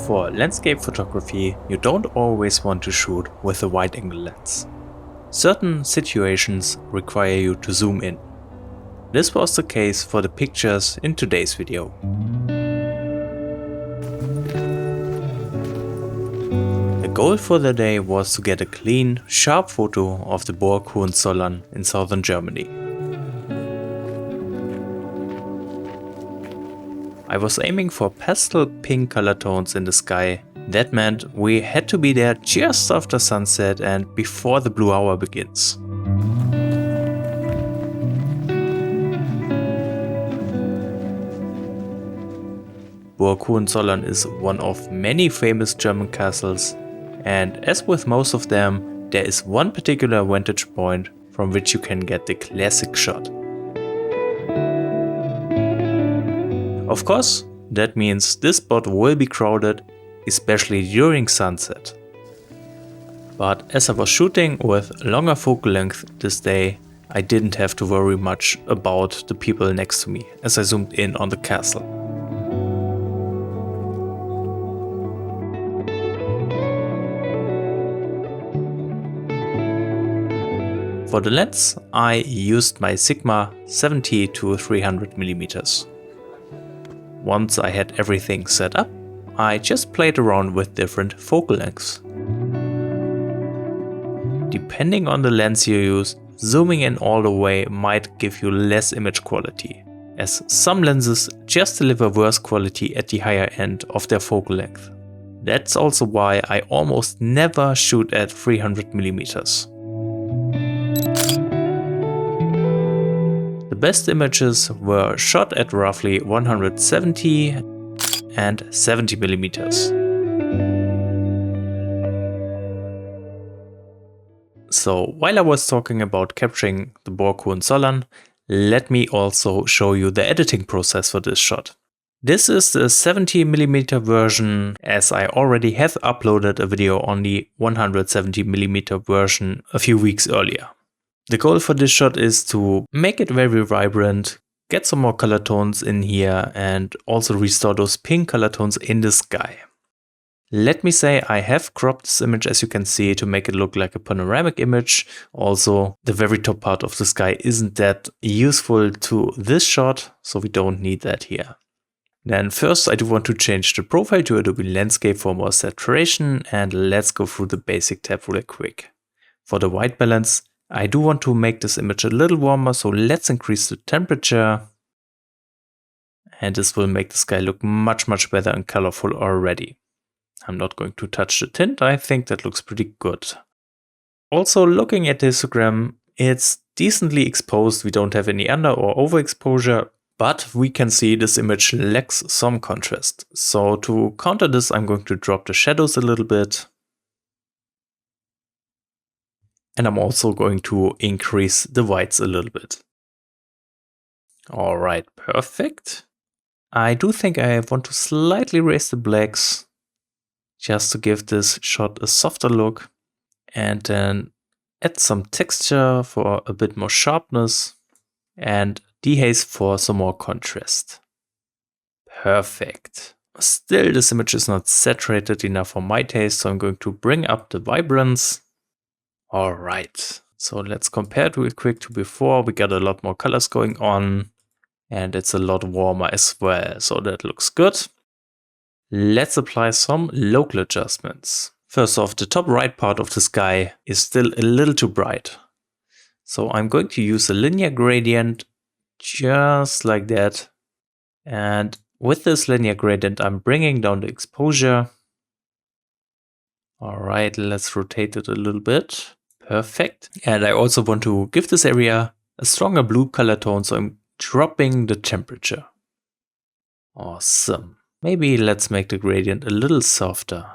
For landscape photography, you don't always want to shoot with a wide-angle lens. Certain situations require you to zoom in. This was the case for the pictures in today's video. The goal for the day was to get a clean, sharp photo of the Burg Hohenzollern in southern Germany. I was aiming for pastel pink color tones in the sky. That meant we had to be there just after sunset and before the blue hour begins. Burg Hohenzollern is one of many famous German castles, and as with most of them, there is one particular vantage point from which you can get the classic shot. Of course, that means this spot will be crowded, especially during sunset. But as I was shooting with longer focal length this day, I didn't have to worry much about the people next to me as I zoomed in on the castle. For the lens, I used my Sigma 70 to 300mm. Once I had everything set up, I just played around with different focal lengths. Depending on the lens you use, zooming in all the way might give you less image quality, as some lenses just deliver worse quality at the higher end of their focal length. That's also why I almost never shoot at 300mm. The best images were shot at roughly 170 and 70mm. So while I was talking about capturing the Burg Hohenzollern, let me also show you the editing process for this shot. This is the 70mm version, as I already have uploaded a video on the 170mm version a few weeks earlier. The goal for this shot is to make it very vibrant, get some more color tones in here, and also restore those pink color tones in the sky. Let me say I have cropped this image, as you can see, to make it look like a panoramic image. Also, the very top part of the sky isn't that useful to this shot, so we don't need that here. Then first I do want to change the profile to Adobe Landscape for more saturation, and let's go through the basic tab real quick. For the white balance, I do want to make this image a little warmer, so let's increase the temperature. And this will make the sky look much better and colorful already. I'm not going to touch the tint, I think that looks pretty good. Also, looking at the histogram, it's decently exposed, we don't have any under or overexposure, but we can see this image lacks some contrast. So to counter this, I'm going to drop the shadows a little bit. And I'm also going to increase the whites a little bit. Alright, perfect. I do think I want to slightly raise the blacks, just to give this shot a softer look. And then add some texture for a bit more sharpness. And dehaze for some more contrast. Perfect. Still, this image is not saturated enough for my taste, so I'm going to bring up the vibrance. Alright, so let's compare it real quick to before. We got a lot more colors going on, and it's a lot warmer as well, so that looks good. Let's apply some local adjustments. First off, the top right part of the sky is still a little too bright. So I'm going to use a linear gradient, just like that. And with this linear gradient, I'm bringing down the exposure. Alright, let's rotate it a little bit. Perfect. And I also want to give this area a stronger blue color tone, so I'm dropping the temperature. Awesome. Maybe let's make the gradient a little softer.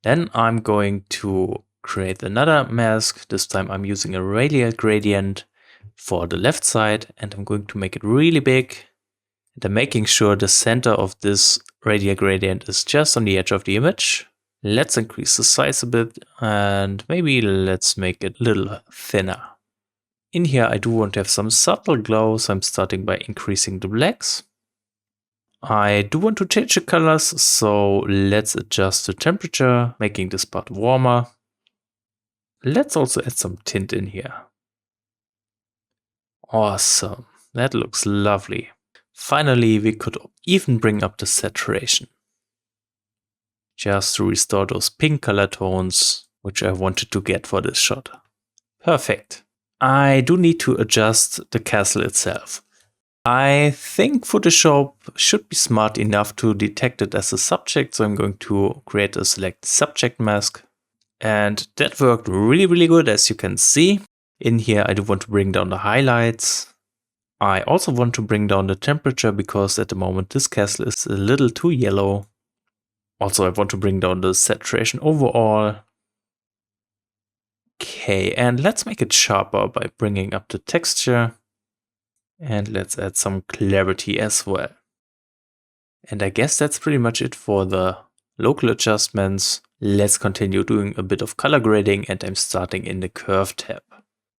Then I'm going to create another mask. This time I'm using a radial gradient for the left side, and I'm going to make it really big. And I'm making sure the center of this radial gradient is just on the edge of the image. Let's increase the size a bit, and maybe let's make it a little thinner. In here I do want to have some subtle glow, so I'm starting by increasing the blacks. I do want to change the colors, so let's adjust the temperature, making the spot warmer. Let's also add some tint in here. Awesome, that looks lovely. Finally, we could even bring up the saturation, just to restore those pink color tones, which I wanted to get for this shot. Perfect. I do need to adjust the castle itself. I think Photoshop should be smart enough to detect it as a subject, so I'm going to create a select subject mask. And that worked really good, as you can see. In here I do want to bring down the highlights. I also want to bring down the temperature because at the moment this castle is a little too yellow. Also I want to bring down the saturation overall. Okay, and let's make it sharper by bringing up the texture. And let's add some clarity as well. And I guess that's pretty much it for the local adjustments. Let's continue doing a bit of color grading, and I'm starting in the curve tab.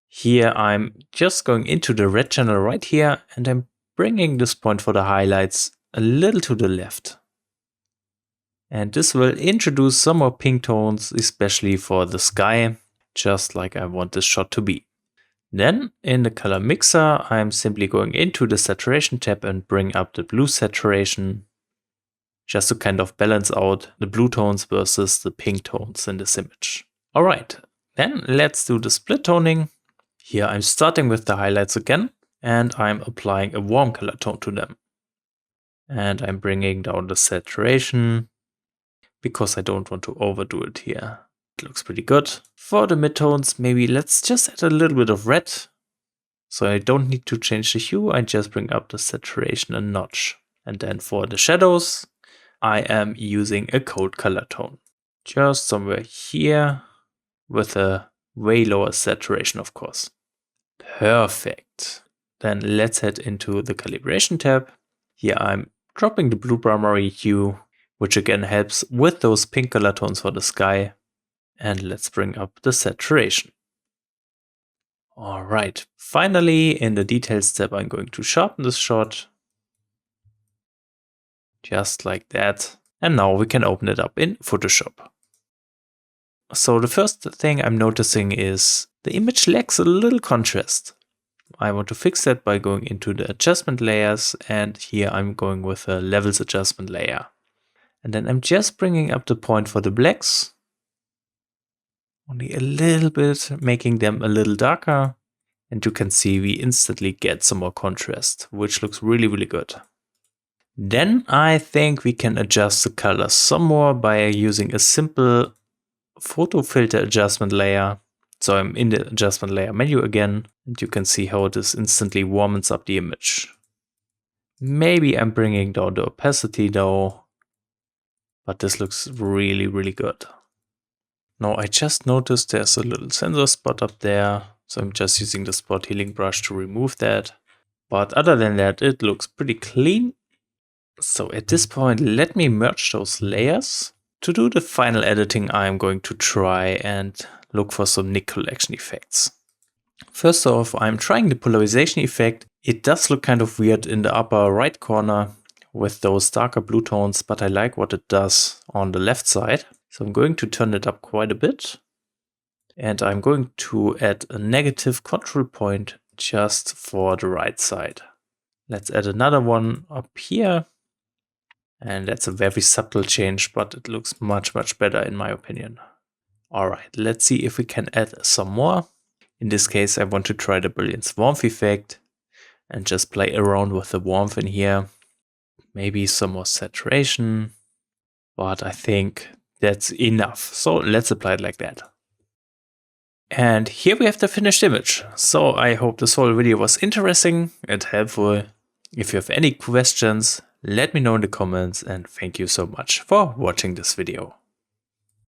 Here I'm just going into the red channel right here, and I'm bringing this point for the highlights a little to the left. And this will introduce some more pink tones, especially for the sky, just like I want this shot to be. Then in the color mixer, I'm simply going into the saturation tab and bring up the blue saturation, just to kind of balance out the blue tones versus the pink tones in this image. All right, then let's do the split toning. Here I'm starting with the highlights again, and I'm applying a warm color tone to them. And I'm bringing down the saturation, because I don't want to overdo it here. It looks pretty good. For the midtones, maybe let's just add a little bit of red. So I don't need to change the hue, I just bring up the saturation a notch. And then for the shadows, I am using a cold color tone. Just somewhere here, with a way lower saturation, of course. Perfect. Then let's head into the calibration tab. Here I'm dropping the blue primary hue, which again helps with those pink color tones for the sky. And let's bring up the saturation. All right, finally in the details tab, I'm going to sharpen this shot. Just like that. And now we can open it up in Photoshop. So the first thing I'm noticing is the image lacks a little contrast. I want to fix that by going into the adjustment layers, and here I'm going with a levels adjustment layer. And then I'm just bringing up the point for the blacks. Only a little bit, making them a little darker. And you can see we instantly get some more contrast, which looks really good. Then I think we can adjust the colors some more by using a simple photo filter adjustment layer. So I'm in the adjustment layer menu again, and you can see how this instantly warms up the image. Maybe I'm bringing down the opacity though, but this looks really good. Now I just noticed there's a little sensor spot up there, so I'm just using the spot healing brush to remove that. But other than that, it looks pretty clean. So at this point, let me merge those layers. To do the final editing, I'm going to try and look for some Nik collection effects. First off, I'm trying the polarization effect. It does look kind of weird in the upper right corner with those darker blue tones, but I like what it does on the left side. So I'm going to turn it up quite a bit. And I'm going to add a negative control point just for the right side. Let's add another one up here. And that's a very subtle change, but it looks much better in my opinion. All right, let's see if we can add some more. In this case, I want to try the brilliance warmth effect and just play around with the warmth in here. Maybe some more saturation, but I think that's enough. So let's apply it like that. And here we have the finished image. So I hope this whole video was interesting and helpful. If you have any questions, let me know in the comments, and thank you so much for watching this video.